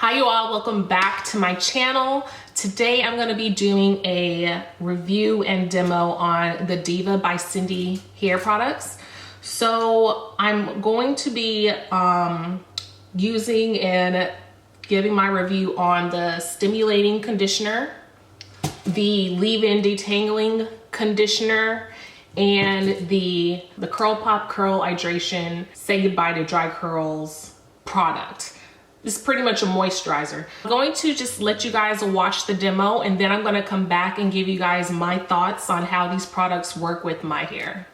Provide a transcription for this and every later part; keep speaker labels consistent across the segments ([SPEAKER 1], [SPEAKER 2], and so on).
[SPEAKER 1] Hi you all, welcome back to my channel. Today I'm going to be doing a review and demo on the Diva by Cindy hair products. So I'm going to be using and giving my review on the stimulating conditioner, the leave-in detangling conditioner, and the Curl Pop Curl Hydration Say Goodbye to Dry Curls product. This is pretty much a moisturizer. I'm going to just let you guys watch the demo, and then I'm going to come back and give you guys my thoughts on how these products work with my hair.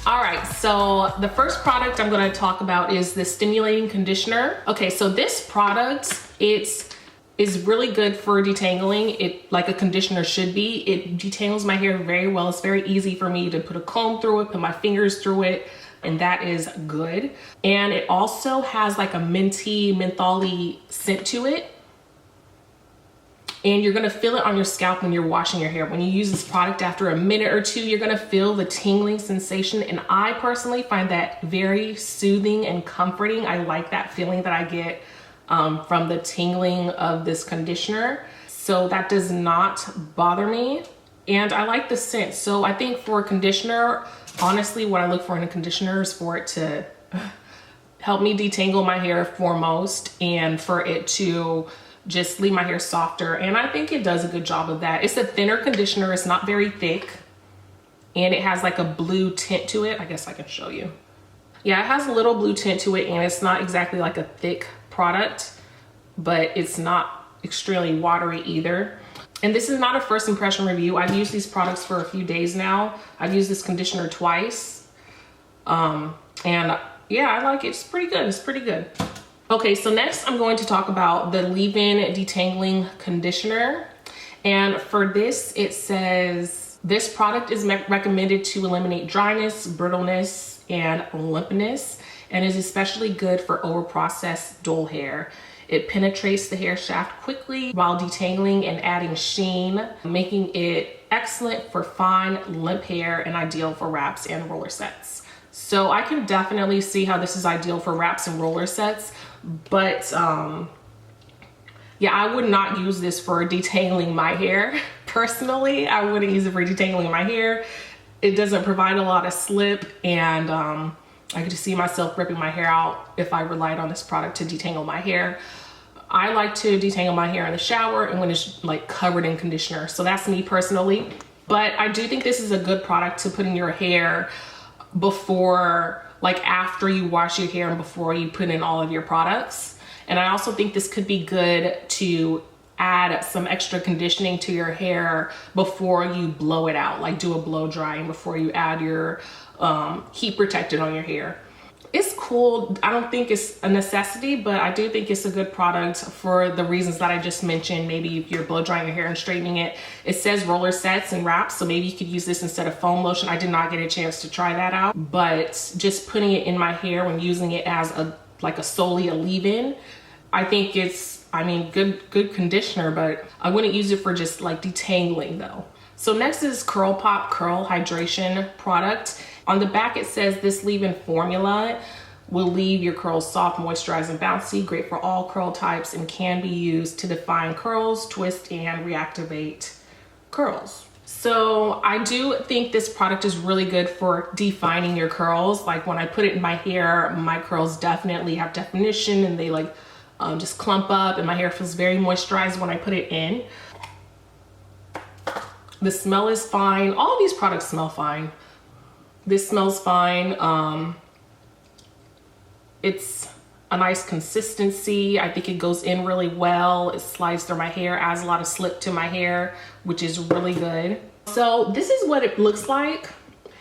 [SPEAKER 1] All right, so the first product I'm going to talk about is the stimulating conditioner. Okay, so this product, is really good for detangling. It, like a conditioner should be. It detangles my hair very well. It's very easy for me to put a comb through it, put my fingers through it, and that is good. And it also has like a minty, mentholy scent to it. And you're gonna feel it on your scalp when you're washing your hair. When you use this product, after a minute or two, you're gonna feel the tingling sensation. And I personally find that very soothing and comforting. I like that feeling that I get from the tingling of this conditioner. So that does not bother me. And I like the scent. So I think for a conditioner, honestly, what I look for in a conditioner is for it to help me detangle my hair foremost, and for it to just leave my hair softer. And I think it does a good job of that. It's a thinner conditioner. It's not very thick. And it has like a blue tint to it. I guess I can show you. Yeah, it has a little blue tint to it, and it's not exactly like a thick product, but it's not extremely watery either. And this is not a first impression review. I've used these products for a few days now. I've used this conditioner twice. And yeah, I like it. It's pretty good. It's pretty good. Okay, so next I'm going to talk about the leave-in detangling conditioner. And for this, it says, this product is recommended to eliminate dryness, brittleness, and lumpiness, and is especially good for overprocessed dull hair. It penetrates the hair shaft quickly while detangling and adding sheen, making it excellent for fine, limp hair and ideal for wraps and roller sets. So I can definitely see how this is ideal for wraps and roller sets, but yeah, I would not use this for detangling my hair. Personally, I wouldn't use it for detangling my hair. It doesn't provide a lot of slip, and I could just see myself ripping my hair out if I relied on this product to detangle my hair. I like to detangle my hair in the shower and when it's like covered in conditioner. So that's me personally. But I do think this is a good product to put in your hair before, like after you wash your hair and before you put in all of your products. And I also think this could be good to add some extra conditioning to your hair before you blow it out, like do a blow drying before you add your heat protectant on your hair. It's cool. I don't think it's a necessity, but I do think it's a good product for the reasons that I just mentioned. Maybe if you're blow drying your hair and straightening it. It says roller sets and wraps, so maybe you could use this instead of foam lotion. I did not get a chance to try that out, but just putting it in my hair when using it as a solely a leave-in, I think it's, I mean, good conditioner, but I wouldn't use it for just like detangling though. So next is Curl Pop Curl Hydration product. On the back it says this leave-in formula will leave your curls soft, moisturized, and bouncy, great for all curl types, and can be used to define curls, twist, and reactivate curls. So I do think this product is really good for defining your curls. Like when I put it in my hair, my curls definitely have definition, and they like just clump up, and my hair feels very moisturized when I put it in. The smell is fine. All of these products smell fine. This smells fine. It's a nice consistency. I think it goes in really well. It slides through my hair, adds a lot of slip to my hair, which is really good. So this is what it looks like.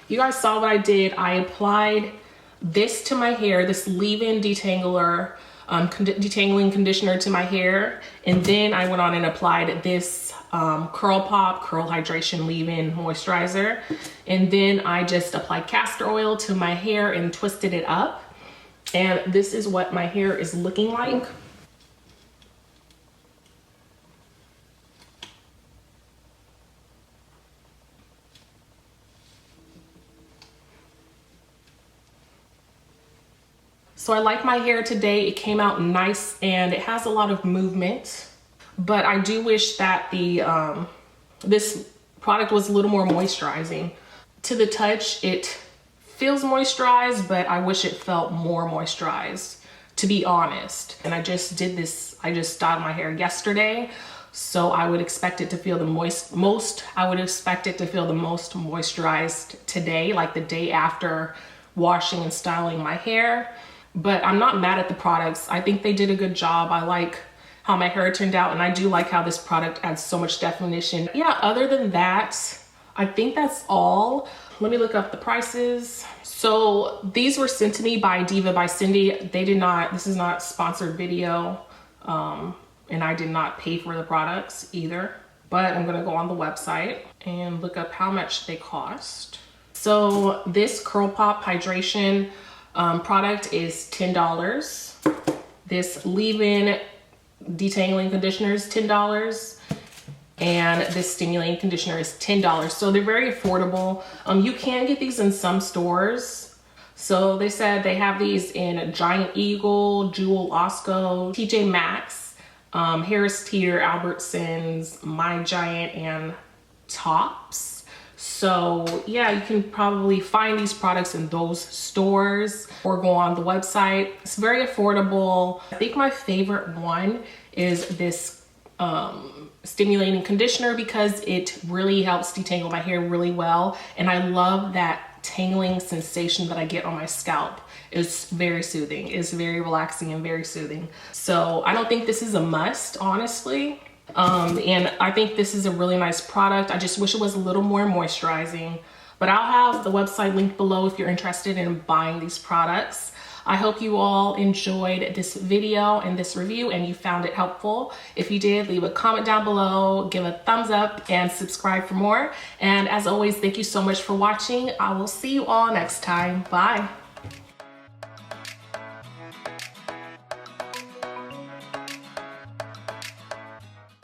[SPEAKER 1] You guys saw what I did. I applied this to my hair, this leave-in detangler, detangling conditioner to my hair, and then I went on and applied this Curl Pop Curl Hydration Leave-In Moisturizer, and then I just applied castor oil to my hair and twisted it up, and this is what my hair is looking like. So I like my hair today. It came out nice and it has a lot of movement, but I do wish that the this product was a little more moisturizing. To the touch, it feels moisturized, but I wish it felt more moisturized, to be honest. And I just did this, I just styled my hair yesterday, so I would expect it to feel the most moisturized today, like the day after washing and styling my hair. But I'm not mad at the products. I think they did a good job. I like how my hair turned out, and I do like how this product adds so much definition. Yeah, other than that, I think that's all. Let me look up the prices. So these were sent to me by Diva by Cindy. They did not, this is not a sponsored video, and I did not pay for the products either. But I'm gonna go on the website and look up how much they cost. So this Curl Pop Hydration product is $10. This leave-in detangling conditioner is $10, and this stimulating conditioner is $10. So they're very affordable. You can get these in some stores. So they said they have these in Giant Eagle, Jewel Osco, TJ Maxx, Harris Teeter, Albertsons, My Giant, and tops. So yeah, you can probably find these products in those stores or go on the website. It's very affordable. I think my favorite one is this stimulating conditioner because it really helps detangle my hair really well. And I love that tangling sensation that I get on my scalp. It's very soothing. It's very relaxing and very soothing. So I don't think this is a must, honestly. And I think this is a really nice product. I just wish it was a little more moisturizing, but I'll have the website linked below if you're interested in buying these products. I hope you all enjoyed this video and this review and you found it helpful. If you did, leave a comment down below, give a thumbs up, and subscribe for more. And as always, thank you so much for watching. I will see you all next time. Bye.